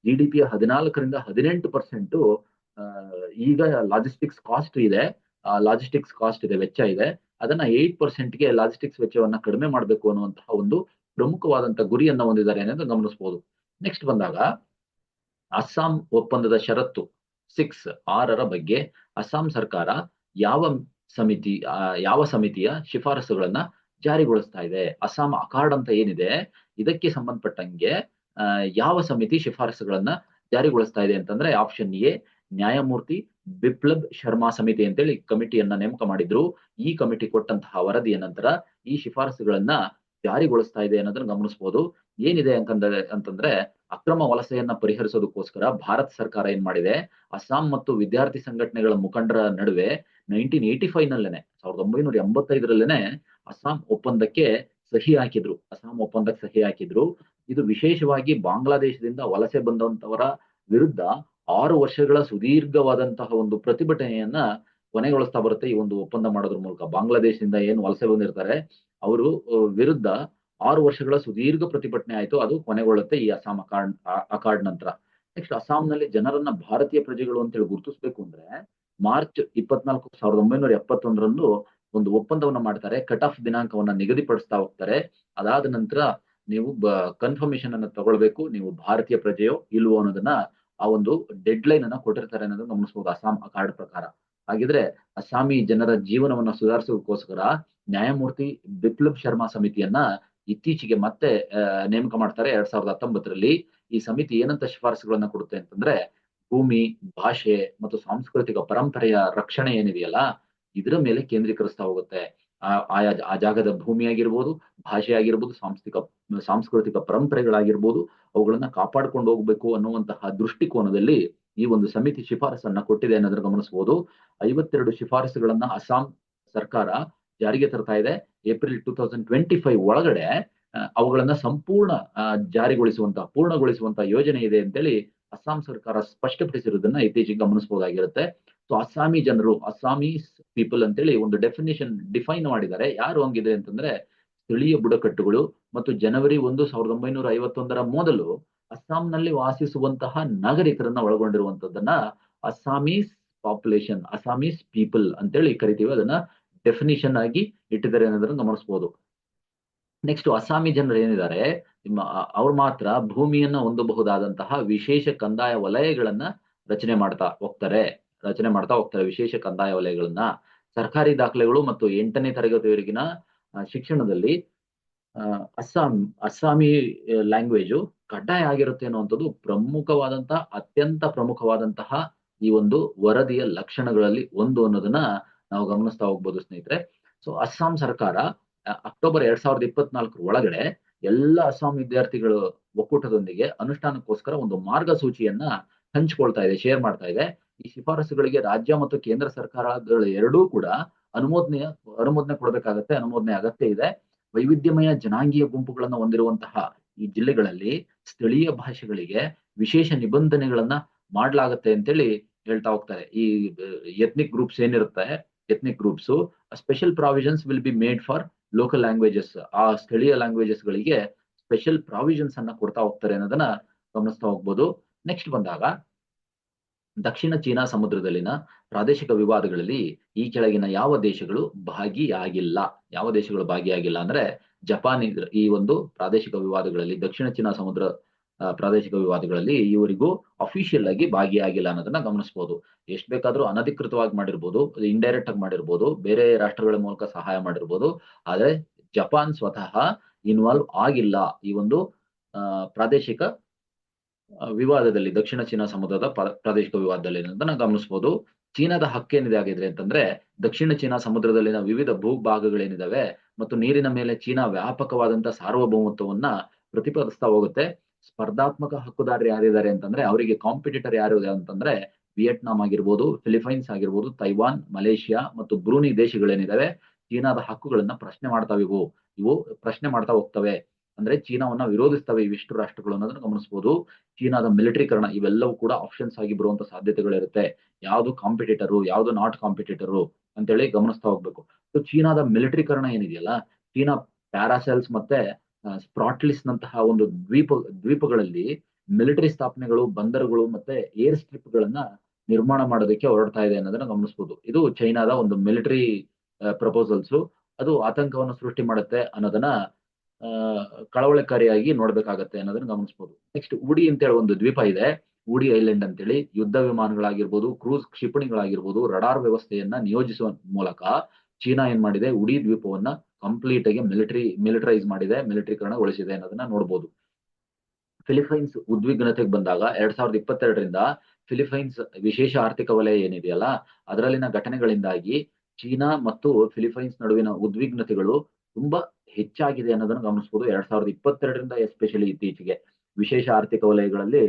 A: GDP 14ರಿಂದ 18% ಈಗ ಲಾಜಿಸ್ಟಿಕ್ಸ್ ಕಾಸ್ಟ್ ಇದೆ, ವೆಚ್ಚ ಇದೆ. ಅದನ್ನ 8%ಗೆ ಲಾಜಿಸ್ಟಿಕ್ಸ್ ವೆಚ್ಚವನ್ನ ಕಡಿಮೆ ಮಾಡಬೇಕು ಅನ್ನುವಂತಹ ಒಂದು ಪ್ರಮುಖವಾದಂತಹ ಗುರಿಯನ್ನ ಹೊಂದಿದ್ದಾರೆ ಅನ್ನೋದು ಗಮನಿಸಬಹುದು. ನೆಕ್ಸ್ಟ್ ಬಂದಾಗ ಅಸ್ಸಾಂ ಒಪ್ಪಂದದ ಷರತ್ತು 6 ಬಗ್ಗೆ ಅಸ್ಸಾಂ ಸರ್ಕಾರ ಯಾವ ಸಮಿತಿಯ ಶಿಫಾರಸುಗಳನ್ನ ಜಾರಿಗೊಳಿಸ್ತಾ ಇದೆ? ಅಸ್ಸಾಂ ಅಕಾರ್ಡ್ ಅಂತ ಏನಿದೆ, ಇದಕ್ಕೆ ಸಂಬಂಧಪಟ್ಟಂಗೆ ಯಾವ ಸಮಿತಿ ಶಿಫಾರಸುಗಳನ್ನ ಜಾರಿಗೊಳಿಸ್ತಾ ಇದೆ ಅಂತಂದ್ರೆ, ಆಪ್ಷನ್ ಎ ನ್ಯಾಯಮೂರ್ತಿ ಬಿಪ್ಲಬ್ ಶರ್ಮಾ ಸಮಿತಿ ಅಂತೇಳಿ ಕಮಿಟಿಯನ್ನ ನೇಮಕ ಮಾಡಿದ್ರು. ಈ ಕಮಿಟಿ ಕೊಟ್ಟಂತಹ ವರದಿಯ ನಂತರ ಈ ಶಿಫಾರಸುಗಳನ್ನ ಜಾರಿಗೊಳಿಸ್ತಾ ಇದೆ ಅನ್ನೋದನ್ನ ಗಮನಿಸಬಹುದು. ಏನಿದೆ ಅಂತಂದ್ರೆ ಅಕ್ರಮ ವಲಸೆಯನ್ನ ಪರಿಹರಿಸೋದಕ್ಕೋಸ್ಕರ ಭಾರತ ಸರ್ಕಾರ ಏನ್ ಮಾಡಿದೆ, ಅಸ್ಸಾಂ ಮತ್ತು ವಿದ್ಯಾರ್ಥಿ ಸಂಘಟನೆಗಳ ಮುಖಂಡರ ನಡುವೆ 1985 ಅಸ್ಸಾಂ ಒಪ್ಪಂದಕ್ಕೆ ಸಹಿ ಹಾಕಿದ್ರು. ಇದು ವಿಶೇಷವಾಗಿ ಬಾಂಗ್ಲಾದೇಶದಿಂದ ವಲಸೆ ಬಂದಂತವರ ವಿರುದ್ಧ 6 ವರ್ಷಗಳ ಸುದೀರ್ಘವಾದಂತಹ ಒಂದು ಪ್ರತಿಭಟನೆಯನ್ನ ಕೊನೆಗೊಳಿಸ್ತಾ ಬರುತ್ತೆ. ಈ ಒಂದು ಒಪ್ಪಂದ ಮಾಡೋದ್ರ ಮೂಲಕ ಬಾಂಗ್ಲಾದೇಶದಿಂದ ಏನು ವಲಸೆ ಬಂದಿರ್ತಾರೆ ಅವರು ವಿರುದ್ಧ 6 ವರ್ಷಗಳ ಸುದೀರ್ಘ ಪ್ರತಿಭಟನೆ ಆಯ್ತು. ಅದು ಕೊನೆಗೊಳ್ಳುತ್ತೆ ಈ ಅಸ್ಸಾಂ ಅಕಾರ್ಡ್ ನಂತರ. ನೆಕ್ಸ್ಟ್ ಅಸ್ಸಾಂನಲ್ಲಿ ಜನರನ್ನ ಭಾರತೀಯ ಪ್ರಜೆಗಳು ಅಂತೇಳಿ ಗುರುತಿಸಬೇಕು ಅಂದ್ರೆ ಮಾರ್ಚ್ 24, 1971ರಂದು ಒಂದು ಒಪ್ಪಂದವನ್ನ ಮಾಡ್ತಾರೆ. ಕಟ್ ಆಫ್ ದಿನಾಂಕವನ್ನ ನಿಗದಿಪಡಿಸ್ತಾ ಹೋಗ್ತಾರೆ. ಅದಾದ ನಂತರ ನೀವು ಕನ್ಫರ್ಮೇಶನ್ ಅನ್ನ ತಗೊಳ್ಬೇಕು, ನೀವು ಭಾರತೀಯ ಪ್ರಜೆಯೋ ಇಲ್ವೋ ಅನ್ನೋದನ್ನ ಆ ಒಂದು ಡೆಡ್ ಲೈನ್ ಅನ್ನ ಕೊಟ್ಟಿರ್ತಾರೆ ಅನ್ನೋದನ್ನ ಗಮನಿಸಬಹುದು ಅಸ್ಸಾಂ ಅಕಾರ್ಡ್ ಪ್ರಕಾರ. ಹಾಗಿದ್ರೆ ಅಸ್ಸಾಮಿ ಜನರ ಜೀವನವನ್ನ ಸುಧಾರಿಸೋದಕ್ಕೋಸ್ಕರ ನ್ಯಾಯಮೂರ್ತಿ ಬಿಪ್ಲಬ್ ಶರ್ಮಾ ಸಮಿತಿಯನ್ನ ಇತ್ತೀಚೆಗೆ ಮತ್ತೆ ನೇಮಕ ಮಾಡ್ತಾರೆ 2019ರಲ್ಲಿ. ಈ ಸಮಿತಿ ಏನಂತ ಶಿಫಾರಸುಗಳನ್ನ ಕೊಡುತ್ತೆ ಅಂತಂದ್ರೆ, ಭೂಮಿ, ಭಾಷೆ ಮತ್ತು ಸಾಂಸ್ಕೃತಿಕ ಪರಂಪರೆಯ ರಕ್ಷಣೆ ಏನಿದೆಯಲ್ಲ ಇದರ ಮೇಲೆ ಕೇಂದ್ರೀಕರಿಸ್ತಾ ಹೋಗುತ್ತೆ. ಆ ಜಾಗದ ಭೂಮಿ ಆಗಿರ್ಬೋದು, ಭಾಷೆ ಆಗಿರ್ಬೋದು, ಸಾಂಸ್ಕೃತಿಕ ಪರಂಪರೆಗಳಾಗಿರ್ಬೋದು, ಅವುಗಳನ್ನ ಕಾಪಾಡ್ಕೊಂಡು ಹೋಗ್ಬೇಕು ಅನ್ನುವಂತಹ ದೃಷ್ಟಿಕೋನದಲ್ಲಿ ಈ ಒಂದು ಸಮಿತಿ ಶಿಫಾರಸನ್ನ ಕೊಟ್ಟಿದೆ ಅನ್ನೋದನ್ನ ಗಮನಿಸಬಹುದು. 52 ಶಿಫಾರಸುಗಳನ್ನ ಅಸ್ಸಾಂ ಸರ್ಕಾರ ಜಾರಿಗೆ ತರ್ತಾ ಇದೆ. ಏಪ್ರಿಲ್ 2025 ಒಳಗಡೆ ಅವುಗಳನ್ನ ಸಂಪೂರ್ಣ ಪೂರ್ಣಗೊಳಿಸುವಂತಹ ಯೋಜನೆ ಇದೆ ಅಂತೇಳಿ ಅಸ್ಸಾಂ ಸರ್ಕಾರ ಸ್ಪಷ್ಟಪಡಿಸಿರುವುದನ್ನ ಇತ್ತೀಚೆಗೆ ಗಮನಿಸಬಹುದಾಗಿರುತ್ತೆ. ಸೊ ಅಸ್ಸಾಮಿ ಜನರು, ಅಸ್ಸಾಮೀಸ್ ಪೀಪಲ್ ಅಂತೇಳಿ ಒಂದು ಡಿಫೈನ್ ಮಾಡಿದ್ದಾರೆ. ಯಾರು ಹಂಗಿದೆ ಅಂತಂದ್ರೆ, ಸ್ಥಳೀಯ ಬುಡಕಟ್ಟುಗಳು ಮತ್ತು ಜನವರಿ 1, 1951ರ ಮೊದಲು ಅಸ್ಸಾಂನಲ್ಲಿ ವಾಸಿಸುವಂತಹ ನಾಗರಿಕರನ್ನ ಒಳಗೊಂಡಿರುವಂತದ್ದನ್ನ ಅಸ್ಸಾಮೀಸ್ ಪಾಪ್ಯುಲೇಷನ್, ಅಸ್ಸಾಮೀಸ್ ಪೀಪಲ್ ಅಂತೇಳಿ ಕರಿತೀವಿ. ಅದನ್ನ ಡೆಫಿನಿಷನ್ ಆಗಿ ಇಟ್ಟಿದ್ದಾರೆ ಅನ್ನೋದನ್ನ ಗಮನಿಸಬಹುದು. ನೆಕ್ಸ್ಟ್ ಅಸ್ಸಾಮಿ ಜನರು ಏನಿದ್ದಾರೆ, ಅವ್ರು ಮಾತ್ರ ಭೂಮಿಯನ್ನ ಹೊಂದಬಹುದಾದಂತಹ ವಿಶೇಷ ಕಂದಾಯ ವಲಯಗಳನ್ನ ರಚನೆ ಮಾಡ್ತಾ ಹೋಗ್ತಾರೆ. ವಿಶೇಷ ಕಂದಾಯ ವಲಯಗಳನ್ನ ಸರ್ಕಾರಿ ದಾಖಲೆಗಳು ಮತ್ತು 8ನೇ ತರಗತಿವರೆಗಿನ ಶಿಕ್ಷಣದಲ್ಲಿ ಅಸ್ಸಾಮಿ ಲ್ಯಾಂಗ್ವೇಜು ಕಡ್ಡಾಯ ಆಗಿರುತ್ತೆ ಅನ್ನುವಂಥದ್ದು ಅತ್ಯಂತ ಪ್ರಮುಖವಾದಂತಹ ಈ ಒಂದು ವರದಿಯ ಲಕ್ಷಣಗಳಲ್ಲಿ ಒಂದು ಅನ್ನೋದನ್ನ ನಾವು ಗಮನಿಸ್ತಾ ಹೋಗ್ಬೋದು ಸ್ನೇಹಿತರೆ. ಸೊ ಅಸ್ಸಾಂ ಸರ್ಕಾರ ಅಕ್ಟೋಬರ್ 2024 ಒಳಗಡೆ ಎಲ್ಲ ಅಸ್ಸಾಂ ವಿದ್ಯಾರ್ಥಿಗಳು ಒಕ್ಕೂಟದೊಂದಿಗೆ ಅನುಷ್ಠಾನಕ್ಕೋಸ್ಕರ ಒಂದು ಮಾರ್ಗಸೂಚಿಯನ್ನ ಹಂಚಿಕೊಳ್ತಾ ಇದೆ, ಶೇರ್ ಮಾಡ್ತಾ ಇದೆ. ಈ ಶಿಫಾರಸುಗಳಿಗೆ ರಾಜ್ಯ ಮತ್ತು ಕೇಂದ್ರ ಸರ್ಕಾರಗಳು ಎರಡೂ ಕೂಡ ಅನುಮೋದನೆ ಕೊಡಬೇಕಾಗತ್ತೆ, ಅನುಮೋದನೆ ಅಗತ್ಯ ಇದೆ. ವೈವಿಧ್ಯಮಯ ಜನಾಂಗೀಯ ಗುಂಪುಗಳನ್ನ ಹೊಂದಿರುವಂತಹ ಈ ಜಿಲ್ಲೆಗಳಲ್ಲಿ ಸ್ಥಳೀಯ ಭಾಷೆಗಳಿಗೆ ವಿಶೇಷ ನಿಬಂಧನೆಗಳನ್ನ ಮಾಡ್ಲಾಗತ್ತೆ ಅಂತೇಳಿ ಹೇಳ್ತಾ ಹೋಗ್ತಾರೆ. ಈ ಎಥ್ನಿಕ್ ಗ್ರೂಪ್ಸ್ ಏನಿರುತ್ತೆ, special provisions will be made for local languages. ಆ ಸ್ಥಳೀಯ ಲ್ಯಾಂಗ್ವೇಜಸ್ ಗಳಿಗೆ ಸ್ಪೆಷಲ್ ಪ್ರಾವಿಷನ್ಸ್ ಅನ್ನ ಕೊಡ್ತಾ ಹೋಗ್ತಾರೆ ಅನ್ನೋದನ್ನ ಗಮನಿಸ್ತಾ ಹೋಗ್ಬೋದು. ನೆಕ್ಸ್ಟ್ ಬಂದಾಗ ದಕ್ಷಿಣ ಚೀನಾ ಸಮುದ್ರದಲ್ಲಿನ ಪ್ರಾದೇಶಿಕ ವಿವಾದಗಳಲ್ಲಿ ಈ ಕೆಳಗಿನ ಯಾವ ದೇಶಗಳು ಭಾಗಿಯಾಗಿಲ್ಲ ಅಂದ್ರೆ ಜಪಾನ್ ಈ ಒಂದು ಪ್ರಾದೇಶಿಕ ವಿವಾದಗಳಲ್ಲಿ, ದಕ್ಷಿಣ ಚೀನಾ ಸಮುದ್ರ ಪ್ರಾದೇಶಿಕ ವಿವಾದಗಳಲ್ಲಿ ಇವರಿಗೂ ಅಫಿಷಿಯಲ್ ಆಗಿ ಭಾಗಿಯಾಗಿಲ್ಲ ಅನ್ನೋದನ್ನ ಗಮನಿಸಬಹುದು. ಎಷ್ಟು ಬೇಕಾದ್ರೂ ಅನಧಿಕೃತವಾಗಿ ಮಾಡಿರ್ಬೋದು, ಇಂಡೈರೆಕ್ಟ್ ಆಗಿ ಮಾಡಿರ್ಬೋದು, ಬೇರೆ ರಾಷ್ಟ್ರಗಳ ಮೂಲಕ ಸಹಾಯ ಮಾಡಿರ್ಬೋದು, ಆದ್ರೆ ಜಪಾನ್ ಸ್ವತಃ ಇನ್ವಾಲ್ವ್ ಆಗಿಲ್ಲ ಈ ಒಂದು ಪ್ರಾದೇಶಿಕ ವಿವಾದದಲ್ಲಿ, ದಕ್ಷಿಣ ಚೀನಾ ಸಮುದ್ರದ ಪ್ರಾದೇಶಿಕ ವಿವಾದದಲ್ಲಿ ಅನ್ನೋದನ್ನ ಗಮನಿಸಬಹುದು. ಚೀನಾದ ಹಕ್ಕೇನಿದೆ ಆಗಿದ್ರೆ ಅಂತಂದ್ರೆ ದಕ್ಷಿಣ ಚೀನಾ ಸಮುದ್ರದಲ್ಲಿನ ವಿವಿಧ ಭೂಭಾಗಗಳೇನಿದಾವೆ ಮತ್ತು ನೀರಿನ ಮೇಲೆ ಚೀನಾ ವ್ಯಾಪಕವಾದಂತ ಸಾರ್ವಭೌಮತ್ವವನ್ನ ಪ್ರತಿಪಾದಿಸ್ತಾ ಹೋಗುತ್ತೆ. ಸ್ಪರ್ಧಾತ್ಮಕ ಹಕ್ಕುದಾರರು ಯಾರಿದ್ದಾರೆ ಅಂತಂದ್ರೆ ಅವರಿಗೆ ಕಾಂಪಿಟೇಟರ್ ಯಾರು ಅಂತಂದ್ರೆ ವಿಯೆಟ್ನಾಂ ಆಗಿರ್ಬೋದು, ಫಿಲಿಪೈನ್ಸ್ ಆಗಿರ್ಬೋದು, ತೈವಾನ್, ಮಲೇಷಿಯಾ ಮತ್ತು ಬ್ರೂನಿ ದೇಶಗಳೇನಿದಾವೆ ಚೀನಾದ ಹಕ್ಕುಗಳನ್ನ ಪ್ರಶ್ನೆ ಮಾಡ್ತಾವೆ. ಇವು ಪ್ರಶ್ನೆ ಮಾಡ್ತಾ ಹೋಗ್ತವೆ. ಅಂದ್ರೆ ಚೀನಾವನ್ನ ವಿರೋಧಿಸ್ತವೆ ಇವಿಷ್ಟು ರಾಷ್ಟ್ರಗಳು ಅನ್ನೋದನ್ನ ಗಮನಿಸಬಹುದು. ಚೀನಾದ ಮಿಲಿಟರೀಕರಣ ಇವೆಲ್ಲವೂ ಕೂಡ ಆಪ್ಷನ್ಸ್ ಆಗಿ ಬರುವಂತ ಸಾಧ್ಯತೆಗಳಿರುತ್ತೆ. ಯಾವ್ದು ಕಾಂಪಿಟೇಟರು, ಯಾವ್ದು ನಾಟ್ ಕಾಂಪಿಟೇಟರು ಅಂತೇಳಿ ಗಮನಿಸ್ತಾ ಹೋಗ್ಬೇಕು. ಸೊ ಚೀನಾದ ಮಿಲಿಟರೀಕರಣ ಏನಿದೆಯಲ್ಲ, ಚೀನಾ ಪ್ಯಾರಾಸೆಲ್ಸ್ ಮತ್ತೆ ಸ್ಪ್ರಾಟ್ಲಿಸ್ ನಂತಹ ಒಂದು ದ್ವೀಪಗಳಲ್ಲಿ ಮಿಲಿಟರಿ ಸ್ಥಾಪನೆಗಳು, ಬಂದರುಗಳು ಮತ್ತೆ ಏರ್ ಸ್ಟ್ರಿಪ್ ಗಳನ್ನ ನಿರ್ಮಾಣ ಮಾಡೋದಕ್ಕೆ ಹೊರಡ್ತಾ ಇದೆ ಅನ್ನೋದನ್ನ ಗಮನಿಸಬಹುದು. ಇದು ಚೈನಾದ ಒಂದು ಮಿಲಿಟರಿ ಪ್ರಪೋಸಲ್ಸ್. ಅದು ಆತಂಕವನ್ನು ಸೃಷ್ಟಿ ಮಾಡುತ್ತೆ ಅನ್ನೋದನ್ನ ಕಳವಳಕಾರಿಯಾಗಿ ನೋಡ್ಬೇಕಾಗತ್ತೆ ಅನ್ನೋದನ್ನ ಗಮನಿಸಬಹುದು. ನೆಕ್ಸ್ಟ್ ಉಡಿ ಅಂತೇಳಿ ಒಂದು ದ್ವೀಪ ಇದೆ, ಉಡಿ ಐಲ್ಯಾಂಡ್ ಅಂತೇಳಿ. ಯುದ್ಧ ವಿಮಾನಗಳಾಗಿರ್ಬೋದು, ಕ್ರೂಸ್ ಕ್ಷಿಪಣಿಗಳಾಗಿರ್ಬೋದು, ರಡಾರ್ ವ್ಯವಸ್ಥೆಯನ್ನ ನಿಯೋಜಿಸುವ ಮೂಲಕ ಚೀನಾ ಏನ್ ಮಾಡಿದೆ, ಉಡಿ ದ್ವೀಪವನ್ನ ಕಂಪ್ಲೀಟ್ ಆಗಿ ಮಿಲಿಟರೈಸ್ ಮಾಡಿದೆ, ಮಿಲಿಟರೀಕರಣಗೊಳಿಸಿದೆ ಅನ್ನೋದನ್ನ ನೋಡ್ಬೋದು. ಫಿಲಿಪೈನ್ಸ್ ಉದ್ವಿಗ್ನತೆಗೆ ಬಂದಾಗ 2022ರಿಂದ ಫಿಲಿಪೈನ್ಸ್ ವಿಶೇಷ ಆರ್ಥಿಕ ವಲಯ ಏನಿದೆಯಲ್ಲ ಅದರಲ್ಲಿನ ಘಟನೆಗಳಿಂದಾಗಿ ಚೀನಾ ಮತ್ತು ಫಿಲಿಪೈನ್ಸ್ ನಡುವಿನ ಉದ್ವಿಗ್ನತೆಗಳು ತುಂಬಾ ಹೆಚ್ಚಾಗಿದೆ ಅನ್ನೋದನ್ನ ಗಮನಿಸಬಹುದು. 2022ರಿಂದ ಎಸ್ಪೆಷಲಿ ಇತ್ತೀಚೆಗೆ ವಿಶೇಷ ಆರ್ಥಿಕ ವಲಯಗಳಲ್ಲಿ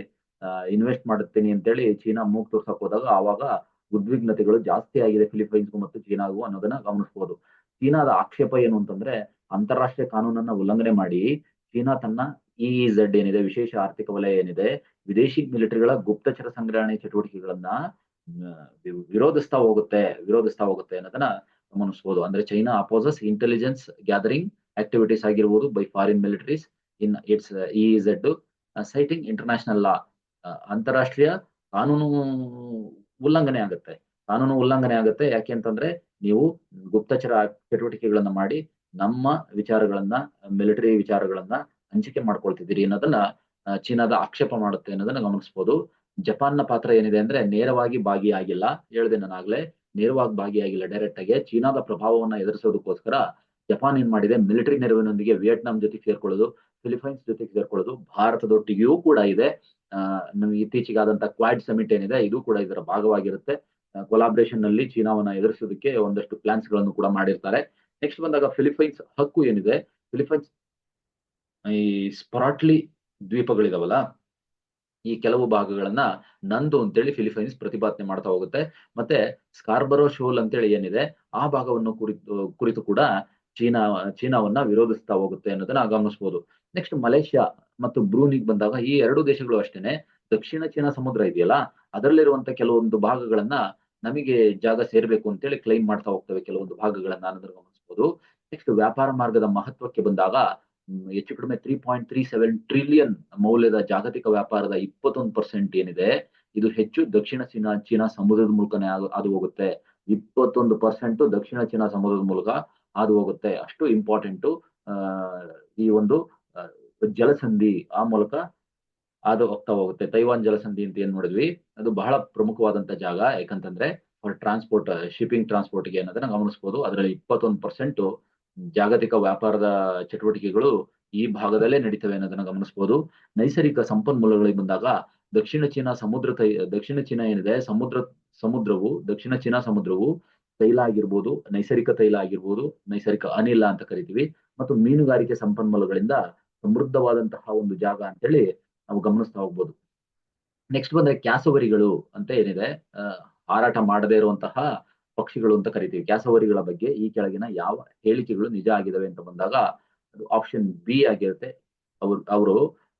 A: ಇನ್ವೆಸ್ಟ್ ಮಾಡುತ್ತೀನಿ ಅಂತೇಳಿ ಚೀನಾ ಮೂಗ್ ತೋರ್ಸಕ್ ಹೋದಾಗ ಆವಾಗ ಉದ್ವಿಗ್ನತೆಗಳು ಜಾಸ್ತಿ ಆಗಿದೆ ಫಿಲಿಪೈನ್ಸ್ಗೂ ಮತ್ತು ಚೀನಾಗೂ ಅನ್ನೋದನ್ನ ಗಮನಿಸಬಹುದು. ಚೀನಾದ ಆಕ್ಷೇಪ ಏನು ಅಂತಂದ್ರೆ ಅಂತಾರಾಷ್ಟ್ರೀಯ ಕಾನೂನನ್ನ ಉಲ್ಲಂಘನೆ ಮಾಡಿ ಚೀನಾ ತನ್ನ ಇಇಝೆಡ್ ಏನಿದೆ, ವಿಶೇಷ ಆರ್ಥಿಕ ವಲಯ ಏನಿದೆ, ವಿದೇಶಿ ಮಿಲಿಟರಿಗಳ ಗುಪ್ತಚರ ಸಂಗ್ರಹಣೆ ಚಟುವಟಿಕೆಗಳನ್ನ ವಿರೋಧಿಸ್ತಾ ಹೋಗುತ್ತೆ ಅನ್ನೋದನ್ನ ಗಮನಿಸಬಹುದು. ಅಂದ್ರೆ China opposes intelligence gathering activities ಆಗಿರ್ಬೋದು by foreign militaries in its EEZ citing international law. ಅಂತಾರಾಷ್ಟ್ರೀಯ ಕಾನೂನು ಉಲ್ಲಂಘನೆ ಆಗುತ್ತೆ. ಯಾಕೆ ಅಂತಂದ್ರೆ ನೀವು ಗುಪ್ತಚರ ಚಟುವಟಿಕೆಗಳನ್ನ ಮಾಡಿ ನಮ್ಮ ವಿಚಾರಗಳನ್ನ, ಮಿಲಿಟರಿ ವಿಚಾರಗಳನ್ನ ಹಂಚಿಕೆ ಮಾಡ್ಕೊಳ್ತಿದ್ದೀರಿ ಅನ್ನೋದನ್ನ ಚೀನಾದ ಆಕ್ಷೇಪ ಮಾಡುತ್ತೆ ಅನ್ನೋದನ್ನ ಗಮನಿಸಬಹುದು. ಜಪಾನ್ನ ಪಾತ್ರ ಏನಿದೆ ಅಂದ್ರೆ ನೇರವಾಗಿ ಭಾಗಿಯಾಗಿಲ್ಲ, ಹೇಳಿದೆ ನಾನಾಗ್ಲೇ, ನೇರವಾಗಿ ಭಾಗಿಯಾಗಿಲ್ಲ. ಡೈರೆಕ್ಟ್ ಆಗಿ ಚೀನಾದ ಪ್ರಭಾವವನ್ನ ಎದುರಿಸೋದಕ್ಕೋಸ್ಕರ ಜಪಾನ್ ಏನ್ ಮಾಡಿದೆ, ಮಿಲಿಟರಿ ನೆರವಿನೊಂದಿಗೆ ವಿಯೆಟ್ನಾಂ ಜೊತೆಗೆ ಸೇರ್ಕೊಳ್ಳೋದು, ಫಿಲಿಪೈನ್ಸ್ ಜೊತೆಗೆ ಸೇರ್ಕೊಳ್ಳೋದು, ಭಾರತದೊಟ್ಟಿಗೆಯೂ ಕೂಡ ಇದೆ. ಇತ್ತೀಚೆಗಾದಂತ ಕ್ವಾಡ್ ಸಮಿಟ್ ಏನಿದೆ ಇದು ಕೂಡ ಇದರ ಭಾಗವಾಗಿರುತ್ತೆ. ಕೊಲಾಬ್ರೇಷನ್ ನಲ್ಲಿ ಚೀನಾವನ್ನ ಎದುರಿಸೋದಕ್ಕೆ ಒಂದಷ್ಟು ಪ್ಲಾನ್ಸ್ ಗಳನ್ನು ಕೂಡ ಮಾಡಿರ್ತಾರೆ. ನೆಕ್ಸ್ಟ್ ಬಂದಾಗ ಫಿಲಿಪೈನ್ಸ್ ಹಕ್ಕು ಏನಿದೆ, ಫಿಲಿಪೈನ್ಸ್ ಈ ಸ್ಪ್ರಾಟ್ಲಿ ದ್ವೀಪಗಳಿದಾವಲ್ಲ ಈ ಕೆಲವು ಭಾಗಗಳನ್ನ ನಂದು ಅಂತೇಳಿ ಫಿಲಿಪೈನ್ಸ್ ಪ್ರತಿಪಾದನೆ ಮಾಡ್ತಾ ಹೋಗುತ್ತೆ. ಮತ್ತೆ ಸ್ಕಾರ್ಬರೋ ಶೋಲ್ ಅಂತೇಳಿ ಏನಿದೆ ಆ ಭಾಗವನ್ನು ಕುರಿತು ಕೂಡ ಚೀನಾವನ್ನ ವಿರೋಧಿಸ್ತಾ ಹೋಗುತ್ತೆ ಅನ್ನೋದನ್ನ ಗಮನಿಸಬಹುದು. ನೆಕ್ಸ್ಟ್ ಮಲೇಷ್ಯಾ ಮತ್ತು ಬ್ರೂನಿಗೆ ಬಂದಾಗ ಈ ಎರಡು ದೇಶಗಳು ಅಷ್ಟೇನೆ ದಕ್ಷಿಣ ಚೀನಾ ಸಮುದ್ರ ಇದೆಯಲ್ಲ ಅದರಲ್ಲಿರುವಂತ ಕೆಲವೊಂದು ಭಾಗಗಳನ್ನ ನಮಗೆ ಜಾಗ ಸೇರ್ಬೇಕು ಅಂತೇಳಿ ಕ್ಲೈಮ್ ಮಾಡ್ತಾ ಹೋಗ್ತವೆ ಕೆಲವೊಂದು ಭಾಗಗಳನ್ನ ಅನ್ನೋದನ್ನ ಗಮನಿಸಬಹುದು. ನೆಕ್ಸ್ಟ್ ವ್ಯಾಪಾರ ಮಾರ್ಗದ ಮಹತ್ವಕ್ಕೆ ಬಂದಾಗ ಹೆಚ್ಚು ಕಡಿಮೆ 3.37 ಟ್ರಿಲಿಯನ್ ಮೌಲ್ಯದ ಜಾಗತಿಕ ವ್ಯಾಪಾರದ 21% ಏನಿದೆ ಇದು ಹೆಚ್ಚು ದಕ್ಷಿಣ ಚೀನಾ ಸಮುದ್ರದ ಮೂಲಕನೇ ಅದು ಹೋಗುತ್ತೆ. 21% ದಕ್ಷಿಣ ಚೀನಾ ಸಮುದ್ರದ ಮೂಲಕ ಹಾದು ಹೋಗುತ್ತೆ. ಅಷ್ಟು ಇಂಪಾರ್ಟೆಂಟ್ ಈ ಒಂದು ಜಲಸಂಧಿ ಆ ಮೂಲಕ ಅದು ಹೋಗ್ತಾ ಹೋಗುತ್ತೆ. ತೈವಾನ್ ಜಲಸಂಧಿ ಅಂತ ಏನ್ ನೋಡಿದ್ವಿ ಅದು ಬಹಳ ಪ್ರಮುಖವಾದಂತ ಜಾಗ. ಯಾಕಂತಂದ್ರೆ ಫಾರ್ ಟ್ರಾನ್ಸ್ಪೋರ್ಟ್, ಶಿಪ್ಪಿಂಗ್ ಟ್ರಾನ್ಸ್ಪೋರ್ಟ್ಗೆ ಅನ್ನೋದನ್ನ ಗಮನಿಸಬಹುದು. ಅದರಲ್ಲಿ 21% ಜಾಗತಿಕ ವ್ಯಾಪಾರದ ಚಟುವಟಿಕೆಗಳು ಈ ಭಾಗದಲ್ಲೇ ನಡೀತವೆ ಅನ್ನೋದನ್ನ ಗಮನಿಸಬಹುದು. ನೈಸರ್ಗಿಕ ಸಂಪನ್ಮೂಲಗಳಿಗೆ ಬಂದಾಗ ದಕ್ಷಿಣ ಚೀನಾ ಏನಿದೆ ದಕ್ಷಿಣ ಚೀನಾ ಸಮುದ್ರವು ತೈಲ ಆಗಿರ್ಬೋದು, ನೈಸರ್ಗಿಕ ತೈಲ ಆಗಿರ್ಬೋದು, ನೈಸರ್ಗಿಕ ಅನಿಲ ಅಂತ ಕರಿತೀವಿ, ಮತ್ತು ಮೀನುಗಾರಿಕೆ ಸಂಪನ್ಮೂಲಗಳಿಂದ ಸಮೃದ್ಧವಾದಂತಹ ಒಂದು ಜಾಗ ಅಂತೇಳಿ ನಾವು ಗಮನಿಸ್ತಾ ಹೋಗ್ಬೋದು. ನೆಕ್ಸ್ಟ್ ಬಂದ್ರೆ ಕ್ಯಾಸವರಿಗಳು ಅಂತ ಏನಿದೆ, ಹಾರಾಟ ಮಾಡದೇ ಇರುವಂತಹ ಪಕ್ಷಿಗಳು ಅಂತ ಕರಿತೀವಿ. ಕ್ಯಾಸವರಿಗಳ ಬಗ್ಗೆ ಈ ಕೆಳಗಿನ ಯಾವ ಹೇಳಿಕೆಗಳು ನಿಜ ಆಗಿದಾವೆ ಅಂತ ಬಂದಾಗ ಅದು ಆಪ್ಷನ್ ಬಿ ಆಗಿರುತ್ತೆ.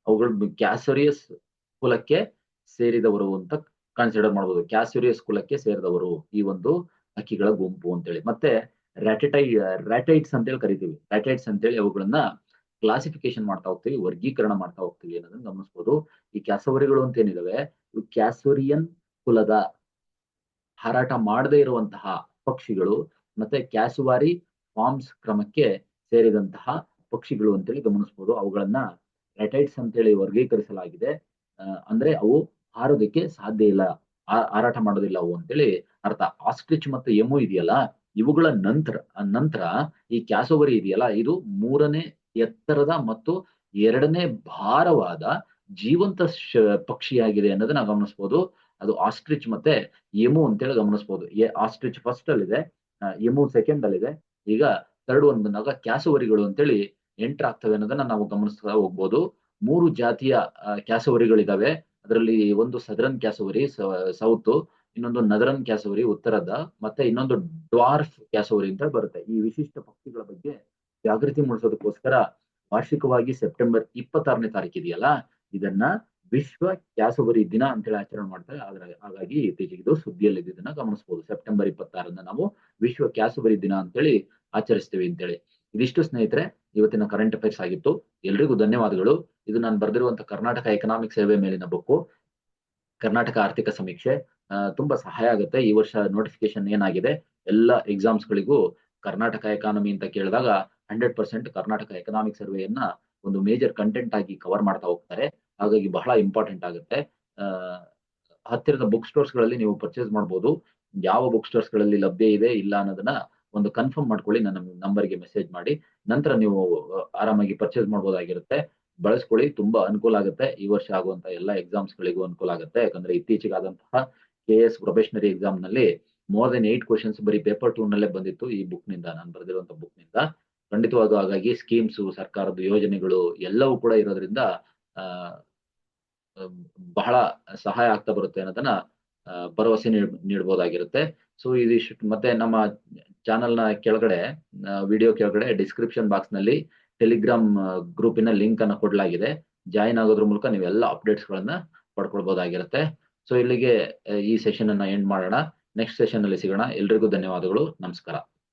A: ಅವುಗಳು ಕ್ಯಾಸೋರಿಯಸ್ ಕುಲಕ್ಕೆ ಸೇರಿದವರು ಅಂತ ಕನ್ಸಿಡರ್ ಮಾಡಬಹುದು. ಕ್ಯಾಸೋರಿಯಸ್ ಕುಲಕ್ಕೆ ಸೇರಿದವರು ಈ ಒಂದು ಹಕ್ಕಿಗಳ ಗುಂಪು ಅಂತೇಳಿ. ಮತ್ತೆ ರ್ಯಾಟೈಟ್ಸ್ ಅಂತೇಳಿ ಕರಿತೀವಿ. ರ್ಯಾಟೈಟ್ಸ್ ಅಂತೇಳಿ ಅವುಗಳನ್ನ ಕ್ಲಾಸಿಫಿಕೇಶನ್ ಮಾಡ್ತಾ ಹೋಗ್ತೀವಿ, ವರ್ಗೀಕರಣ ಮಾಡ್ತಾ ಹೋಗ್ತೀವಿ ಅನ್ನೋದನ್ನ ಗಮನಿಸಬಹುದು. ಈ ಕ್ಯಾಸವರಿಗಳು ಅಂತ ಏನಿದಾವೆ ಇವು ಕ್ಯಾಸೋರಿಯನ್ ಕುಲದ ಹಾರಾಟ ಮಾಡದೇ ಇರುವಂತಹ ಪಕ್ಷಿಗಳು ಮತ್ತೆ ಕ್ಯಾಸುವಾರಿ ಫಾರ್ಮ್ಸ್ ಕ್ರಮಕ್ಕೆ ಸೇರಿದಂತಹ ಪಕ್ಷಿಗಳು ಅಂತೇಳಿ ಗಮನಿಸಬಹುದು. ಅವುಗಳನ್ನ ರ್ಯಾಟೈಟ್ಸ್ ಅಂತೇಳಿ ವರ್ಗೀಕರಿಸಲಾಗಿದೆ. ಅಂದ್ರೆ ಅವು ಹಾರೋದಕ್ಕೆ ಸಾಧ್ಯ ಇಲ್ಲ, ಹಾರಾಟ ಮಾಡೋದಿಲ್ಲ ಅವು ಅಂತೇಳಿ ಅರ್ಥ. ಆಸ್ಟ್ರಿಚ್ ಮತ್ತೆ ಎಮು ಇದೆಯಲ್ಲ ಇವುಗಳ ನಂತರ ಈ ಕ್ಯಾಸೋವರಿ ಇದೆಯಲ್ಲ ಇದು 3ನೇ ಎತ್ತರದ ಮತ್ತು 2ನೇ ಭಾರವಾದ ಜೀವಂತ ಪಕ್ಷಿಯಾಗಿದೆ ಅನ್ನೋದನ್ನ ಗಮನಿಸಬಹುದು. ಅದು ಆಸ್ಟ್ರಿಚ್ ಮತ್ತೆ ಎಮು ಅಂತೇಳಿ ಗಮನಿಸಬಹುದು. ಆಸ್ಟ್ರಿಚ್ ಫಸ್ಟ್ ಅಲ್ಲಿದೆ, ಎಮು ಸೆಕೆಂಡ್ ಅಲ್ಲಿದೆ. ಈಗ ಥರ್ಡ್ ಒಂದು ನಗ ಕ್ಯಾಸವರಿಗಳು ಅಂತೇಳಿ ಎಂಟರ್ ಆಗ್ತವೆ ಅನ್ನೋದನ್ನ ನಾವು ಗಮನಿಸ್ತಾ ಹೋಗ್ಬೋದು. 3 ಜಾತಿಯ ಕ್ಯಾಸವರಿಗಳಿದಾವೆ. ಅದರಲ್ಲಿ ಒಂದು ಸದರನ್ ಕ್ಯಾಸವರಿ ಸೌತ್, ಇನ್ನೊಂದು ನದರನ್ ಕ್ಯಾಸವರಿ ಉತ್ತರದ, ಮತ್ತೆ ಇನ್ನೊಂದು ಡ್ವಾರ್ಫ್ ಕ್ಯಾಸವರಿ ಅಂತ ಬರುತ್ತೆ. ಈ ವಿಶಿಷ್ಟ ಪಕ್ಷಿಗಳ ಬಗ್ಗೆ ಜಾಗೃತಿ ಮೂಡಿಸೋದಕ್ಕೋಸ್ಕರ ವಾರ್ಷಿಕವಾಗಿ ಸೆಪ್ಟೆಂಬರ್ 26ನೇ ತಾರೀಕು ಇದೆಯಲ್ಲ, ಇದನ್ನ ವಿಶ್ವ ಕ್ಯಾಸವರಿ ದಿನ ಅಂತೇಳಿ ಆಚರಣೆ ಮಾಡ್ತಾರೆ. ಹಾಗಾಗಿ ಇತ್ತೀಚೆಗೆ ಇದು ಸುದ್ದಿಯಲ್ಲಿ ಇದನ್ನ ಗಮನಿಸಬಹುದು. ಸೆಪ್ಟೆಂಬರ್ 26ರಂದು ನಾವು ವಿಶ್ವ ಕ್ಯಾಸವರಿ ದಿನ ಅಂತೇಳಿ ಆಚರಿಸ್ತೀವಿ ಅಂತೇಳಿ. ಇದಿಷ್ಟು ಸ್ನೇಹಿತರೆ ಇವತ್ತಿನ ಕರೆಂಟ್ ಅಫೇರ್ಸ್ ಆಗಿತ್ತು. ಎಲ್ರಿಗೂ ಧನ್ಯವಾದಗಳು. ಇದು ನಾನು ಬರೆದಿರುವಂತಹ ಕರ್ನಾಟಕ ಎಕನಾಮಿಕ್ ಸರ್ವೆ ಮೇಲಿನ ಬುಕ್ಕು, ಕರ್ನಾಟಕ ಆರ್ಥಿಕ ಸಮೀಕ್ಷೆ. ತುಂಬಾ ಸಹಾಯ ಆಗುತ್ತೆ. ಈ ವರ್ಷ ನೋಟಿಫಿಕೇಶನ್ ಏನಾಗಿದೆ, ಎಲ್ಲ ಎಕ್ಸಾಮ್ಸ್ ಗಳಿಗೂ ಕರ್ನಾಟಕ ಎಕಾನಮಿ ಅಂತ ಕೇಳಿದಾಗ 100% ಕರ್ನಾಟಕ ಎಕನಾಮಿಕ್ ಸರ್ವೆಯನ್ನ ಒಂದು ಮೇಜರ್ ಕಂಟೆಂಟ್ ಆಗಿ ಕವರ್ ಮಾಡ್ತಾ ಹೋಗ್ತಾರೆ. ಹಾಗಾಗಿ ಬಹಳ ಇಂಪಾರ್ಟೆಂಟ್ ಆಗುತ್ತೆ. ಹತ್ತಿರದ ಬುಕ್ ಸ್ಟೋರ್ಸ್ ಗಳಲ್ಲಿ ನೀವು ಪರ್ಚೇಸ್ ಮಾಡಬಹುದು. ಯಾವ ಬುಕ್ ಸ್ಟೋರ್ಸ್ ಗಳಲ್ಲಿ ಲಭ್ಯ ಇದೆ ಇಲ್ಲ ಅನ್ನೋದನ್ನ ಒಂದು ಕನ್ಫರ್ಮ್ ಮಾಡ್ಕೊಳ್ಳಿ, ನನ್ನ ನಂಬರ್ಗೆ ಮೆಸೇಜ್ ಮಾಡಿ. ನಂತರ ನೀವು ಆರಾಮಾಗಿ ಪರ್ಚೇಸ್ ಮಾಡಬಹುದಾಗಿರುತ್ತೆ. ಬಳಸ್ಕೊಳ್ಳಿ, ತುಂಬಾ ಅನುಕೂಲ ಆಗುತ್ತೆ. ಈ ವರ್ಷ ಆಗುವಂತ ಎಲ್ಲ ಎಕ್ಸಾಮ್ಸ್ ಗಳಿಗೂ ಅನುಕೂಲ ಆಗುತ್ತೆ. ಯಾಕಂದ್ರೆ ಇತ್ತೀಚೆಗೆ ಆದಂತಹ KS ಪ್ರೊಬೇಷನರಿ ಎಕ್ಸಾಮ್ ನಲ್ಲಿ ಮೋರ್ ದೆನ್ 8 ಕ್ವಶನ್ಸ್ ಬರೀ ಪೇಪರ್ 2 ನಲ್ಲೇ ಬಂದಿತ್ತು ಈ ಬುಕ್ ನಿಂದ, ನಾನು ಬರೆದಿರುವಂತಹ ಬುಕ್ ನಿಂದ. ಖಂಡಿತವಾಗೂ ಹಾಗಾಗಿ ಸ್ಕೀಮ್ಸ್, ಸರ್ಕಾರದ ಯೋಜನೆಗಳು ಎಲ್ಲವೂ ಕೂಡ ಇರೋದ್ರಿಂದ ಬಹಳ ಸಹಾಯ ಆಗ್ತಾ ಬರುತ್ತೆ ಅನ್ನೋದನ್ನ ಭರವಸೆ ನೀಡಬಹುದಾಗಿರುತ್ತೆ. ಸೊ ಇದಿಷ್ಟು. ಮತ್ತೆ ನಮ್ಮ ಚಾನೆಲ್ನ ಕೆಳಗಡೆ, ವಿಡಿಯೋ ಕೆಳಗಡೆ ಡಿಸ್ಕ್ರಿಪ್ಷನ್ ಬಾಕ್ಸ್ ನಲ್ಲಿ ಟೆಲಿಗ್ರಾಮ್ ಗ್ರೂಪಿನ ಲಿಂಕ್ ಅನ್ನು ಕೊಡಲಾಗಿದೆ. ಜಾಯಿನ್ ಆಗೋದ್ರ ಮೂಲಕ ನೀವೆಲ್ಲ ಅಪ್ಡೇಟ್ಸ್ ಗಳನ್ನ ಪಡ್ಕೊಳ್ಬಹುದಾಗಿರುತ್ತೆ. ಸೊ ಇಲ್ಲಿಗೆ ಈ ಸೆಷನ್ ಅನ್ನ ಎಂಡ್ ಮಾಡೋಣ. ನೆಕ್ಸ್ಟ್ ಸೆಷನ್ ಅಲ್ಲಿ ಸಿಗೋಣ. ಎಲ್ರಿಗೂ ಧನ್ಯವಾದಗಳು. ನಮಸ್ಕಾರ.